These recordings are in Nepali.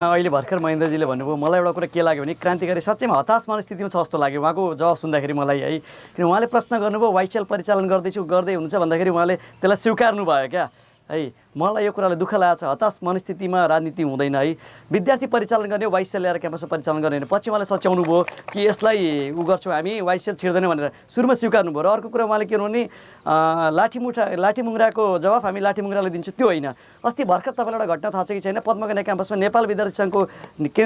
अहिले भर्खर महेन्द्रजीले भन्नुभयो मलाई एउटा कुरा के लाग्यो भने क्रान्तिकारी साँच्चैमा हताश मनस्थितिमा छ जस्तो लाग्यो उहाँको जवाफ सुन्दाखेरि मलाई है। किन उहाँले प्रश्न गर्नुभयो वाइसिएल परिचालन गर्दै हुनुहुन्छ भन्दाखेरि उहाँले त्यसलाई स्वीकार्नु भयो क्या है। मलाई यो कुराले दुःख लागेको छ, हताश मनस्थितिमा राजनीति हुँदैन है। विद्यार्थी परिचालन गर्ने वाइसिएल ल्याएर क्याम्पसमा परिचालन गर्ने होइन। पछि उहाँले सच्याउनु भयो कि यसलाई गर्छौँ हामी, वाइसिएल छिर्दैन भनेर सुरुमा स्वीकार्नु भयो। र अर्को कुरा उहाँले के भन्नु भने लाठीमुङ्राको जवाफ हामी लाठीमुङ्राले दिन्छौँ त्यो होइन। अस्ति भर्खर तपाईँलाई एउटा घटना थाहा छ कि छैन, पद्मकन्या क्याम्पसमा नेपाल विद्यार्थी सङ्घको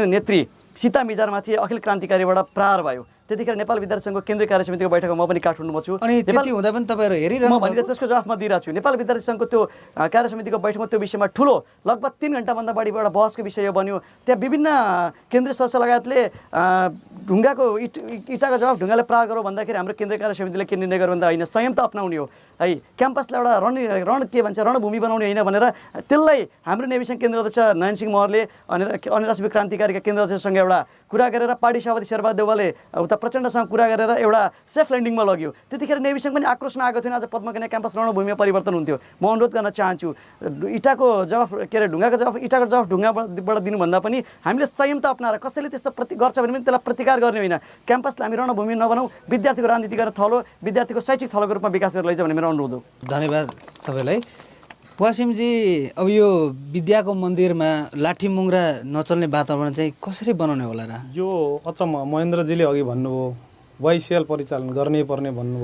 नेत्री सीता मिजारमाथि अखिल क्रान्तिकारीबाट प्रहार भयो। त्यतिखेर नेपाल विद्यार्थी सङ्घको केन्द्रीय कार्य समितिको बैठकमा म पनि काठमाडौँमा छु। अनि त्यति हुँदा पनि तपाईँहरू हेरिरहनु म भनिरहेको त्यसको जवाफ म दिइरहेको छु। नेपाल विद्यार्थी सङ्घको त्यो कार्य समितिको बैठकमा त्यो विषयमा ठुलो लगभग 3 घण्टाभन्दा बढी एउटा बहसको विषय बन्यो। त्यहाँ विभिन्न केन्द्रीय सदस्य लगायतले ढुङ्गाको इँटाको जवाफ ढुङ्गाले प्रहार गरौँ भन्दाखेरि हाम्रो केन्द्रीय कार्य समितिले के निर्णय गर्यो भन्दा होइन, संयम त अपनाउने हो है। क्याम्पसलाई एउटा रण के भन्छ रणभूमि बनाउने होइन भनेर त्यसलाई हाम्रो नेविसङ्घ केन्द्र अध्यक्ष नयन सिंह महरले अनि राष्ट्रिय क्रान्तिकारीका केन्द्र अध्यक्षसँग एउटा कुरा गरेर पार्टी सभापति शेरबहादुर देउवाले उता प्रचण्डसँग कुरा गरेर एउटा सेफ ल्यान्डिङमा लग्यो। त्यतिखेर नेविसङ्घ पनि आक्रोशमा आएको थिएन। आज पद्मकन्या क्याम्पस रणभूमिमा परिवर्तन हुन्थ्यो। म अनुरोध गर्न चाहन्छु इँटाको जवाफ के अरे ढुङ्गाको जवाफ इँटाको जवाफ ढुङ्गाबाट दिनुभन्दा पनि हामीले संयम त अपनाएर कसैले त्यस्तो गर्छ भने पनि त्यसलाई प्रतिकार गर्ने होइन। क्याम्पसलाई हामी रणभूमि नबनाऊ, विद्यार्थीको राजनीति गर्न थलो, विद्यार्थीको शैक्षिक थलोको रूपमा विकास गरेर लैजाऊ भन्ने मेरो अनुरोध हो। धन्यवाद तपाईँलाई। वासिमजी, अब यो विद्याको मन्दिरमा लाठी मुङ्रा नचल्ने वातावरण चाहिँ कसरी बनाउने होला र? यो अचम्म महेन्द्रजीले अघि भन्नुभयो वाइसिएल परिचालन गर्नै पर्ने भन्नुभयो।